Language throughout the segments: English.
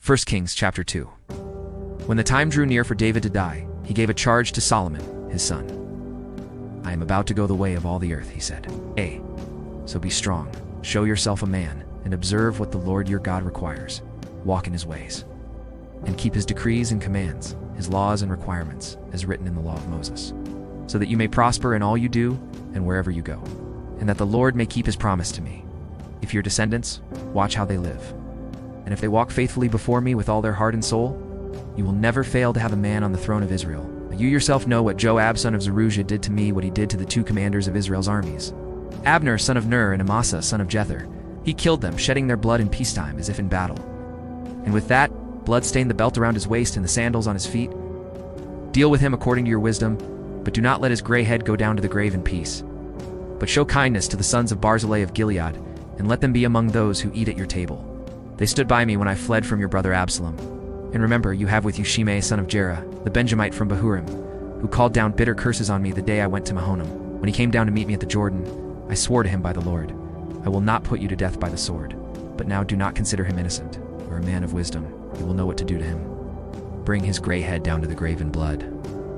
1 Kings chapter 2. When the time drew near for David to die, he gave a charge to Solomon, his son. I am about to go the way of all the earth, he said. So be strong, show yourself a man, and observe what the Lord your God requires. Walk in his ways, and keep his decrees and commands, his laws and requirements, as written in the law of Moses, so that you may prosper in all you do and wherever you go, and that the Lord may keep his promise to me. If your descendants, watch how they live. And if they walk faithfully before me with all their heart and soul, you will never fail to have a man on the throne of Israel. You yourself know what Joab son of Zeruiah did to me, what he did to the two commanders of Israel's armies. Abner son of Ner and Amasa son of Jether. He killed them, shedding their blood in peacetime as if in battle. And with that, blood stained the belt around his waist and the sandals on his feet. Deal with him according to your wisdom, but do not let his gray head go down to the grave in peace. But show kindness to the sons of Barzillai of Gilead, and let them be among those who eat at your table. They stood by me when I fled from your brother Absalom. And remember, you have with you Shimei son of Gera, the Benjamite from Bahurim, who called down bitter curses on me the day I went to Mahanaim. When he came down to meet me at the Jordan, I swore to him by the Lord, I will not put you to death by the sword. But now do not consider him innocent. You are a man of wisdom. You will know what to do to him. Bring his gray head down to the grave in blood.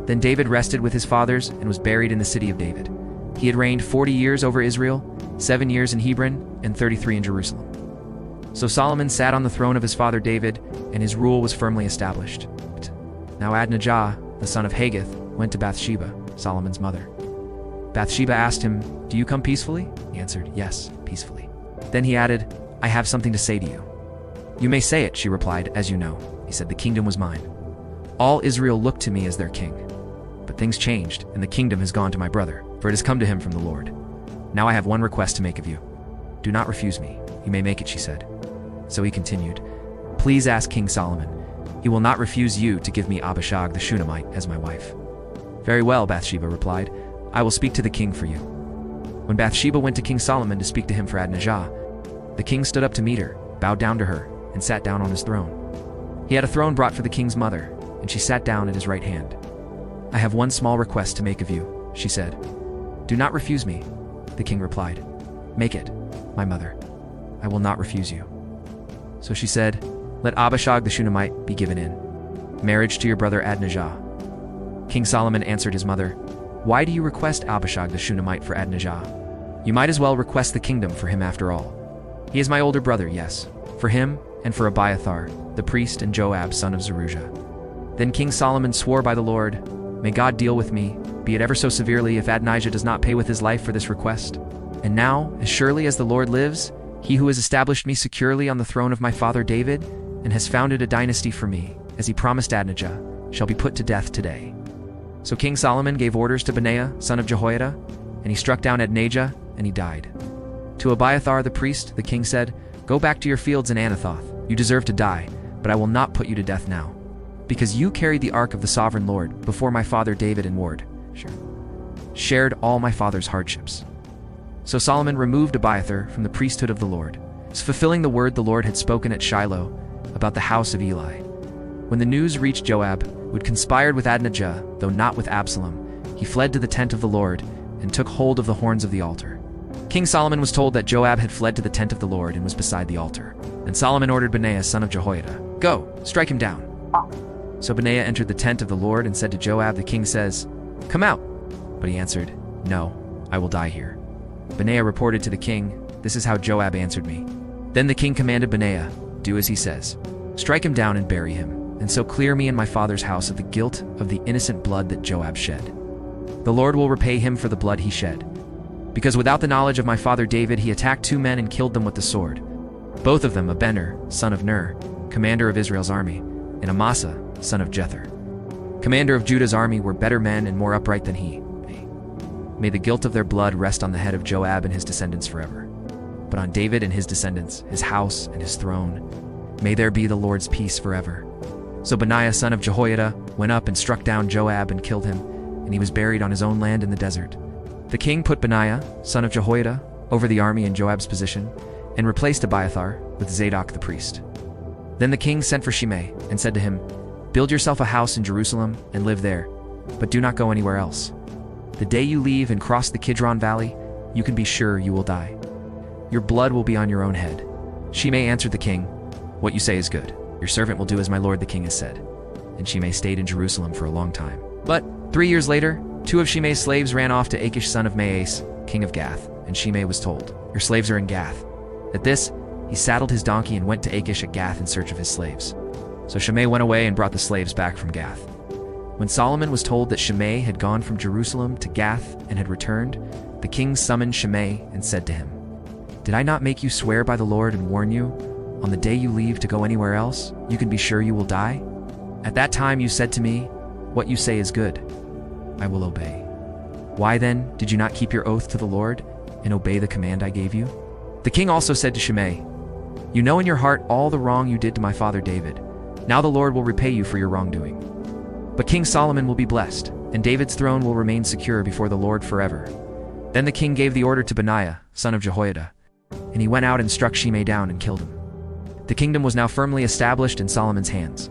Then David rested with his fathers and was buried in the city of David. He had reigned 40 years over Israel, 7 years in Hebron, and 33 in Jerusalem. So Solomon sat on the throne of his father David, and his rule was firmly established. Now Adonijah, the son of Haggith, went to Bathsheba, Solomon's mother. Bathsheba asked him, "Do you come peacefully?" He answered, "Yes, peacefully." Then he added, "I have something to say to you." "You may say it," she replied, "as you know." He said, "The kingdom was mine. All Israel looked to me as their king. But things changed, and the kingdom has gone to my brother, for it has come to him from the Lord. Now I have one request to make of you. Do not refuse me." "You may make it," she said. So he continued, "Please ask King Solomon. He will not refuse you to give me Abishag the Shunammite as my wife." "Very well," Bathsheba replied, "I will speak to the king for you." When Bathsheba went to King Solomon to speak to him for Adonijah, the king stood up to meet her, bowed down to her, and sat down on his throne. He had a throne brought for the king's mother, and she sat down at his right hand. "I have one small request to make of you," she said. "Do not refuse me," the king replied. "Make it, my mother. I will not refuse you." So she said, "Let Abishag the Shunammite be given in marriage to your brother Adonijah." King Solomon answered his mother, "Why do you request Abishag the Shunammite for Adonijah? You might as well request the kingdom for him after all. He is my older brother, yes, for him and for Abiathar, the priest, and Joab son of Zeruiah." Then King Solomon swore by the Lord, "May God deal with me, be it ever so severely, if Adonijah does not pay with his life for this request. And now, as surely as the Lord lives, he who has established me securely on the throne of my father David, and has founded a dynasty for me, as he promised Adonijah, shall be put to death today." So King Solomon gave orders to Benaiah, son of Jehoiada, and he struck down Adonijah, and he died. To Abiathar the priest, the king said, "Go back to your fields in Anathoth. You deserve to die, but I will not put you to death now, because you carried the ark of the sovereign Lord before my father David and shared all my father's hardships." So Solomon removed Abiathar from the priesthood of the Lord, fulfilling the word the Lord had spoken at Shiloh about the house of Eli. When the news reached Joab, who had conspired with Adonijah, though not with Absalom, he fled to the tent of the Lord and took hold of the horns of the altar. King Solomon was told that Joab had fled to the tent of the Lord and was beside the altar. And Solomon ordered Benaiah, son of Jehoiada, "Go, strike him down." So Benaiah entered the tent of the Lord and said to Joab, "The king says, 'Come out.' But he answered, 'No, I will die here.' Benaiah reported to the king, 'This is how Joab answered me.' Then the king commanded Benaiah, 'Do as he says. Strike him down and bury him, and so clear me and my father's house of the guilt of the innocent blood that Joab shed. The Lord will repay him for the blood he shed. Because without the knowledge of my father David he attacked 2 men and killed them with the sword. Both of them Abner, son of Ner, commander of Israel's army, and Amasa, son of Jether, commander of Judah's army, were better men and more upright than he. May the guilt of their blood rest on the head of Joab and his descendants forever. But on David and his descendants, his house and his throne, may there be the Lord's peace forever." So Benaiah, son of Jehoiada, went up and struck down Joab and killed him, and he was buried on his own land in the desert. The king put Benaiah, son of Jehoiada, over the army in Joab's position, and replaced Abiathar with Zadok the priest. Then the king sent for Shimei and said to him, "Build yourself a house in Jerusalem and live there, but do not go anywhere else. The day you leave and cross the Kidron Valley, you can be sure you will die. Your blood will be on your own head." Shimei answered the king, "What you say is good. Your servant will do as my lord the king has said." And Shimei stayed in Jerusalem for a long time. But 3 years later, 2 of Shimei's slaves ran off to Achish son of Maas, king of Gath, and Shimei was told, "Your slaves are in Gath." At this, he saddled his donkey and went to Achish at Gath in search of his slaves. So Shimei went away and brought the slaves back from Gath. When Solomon was told that Shimei had gone from Jerusalem to Gath and had returned, the king summoned Shimei and said to him, "Did I not make you swear by the Lord and warn you, on the day you leave to go anywhere else, you can be sure you will die? At that time you said to me, 'What you say is good. I will obey.' Why then did you not keep your oath to the Lord and obey the command I gave you?" The king also said to Shimei, "You know in your heart all the wrong you did to my father David. Now the Lord will repay you for your wrongdoing. But King Solomon will be blessed, and David's throne will remain secure before the Lord forever." Then the king gave the order to Benaiah, son of Jehoiada, and he went out and struck Shimei down and killed him. The kingdom was now firmly established in Solomon's hands.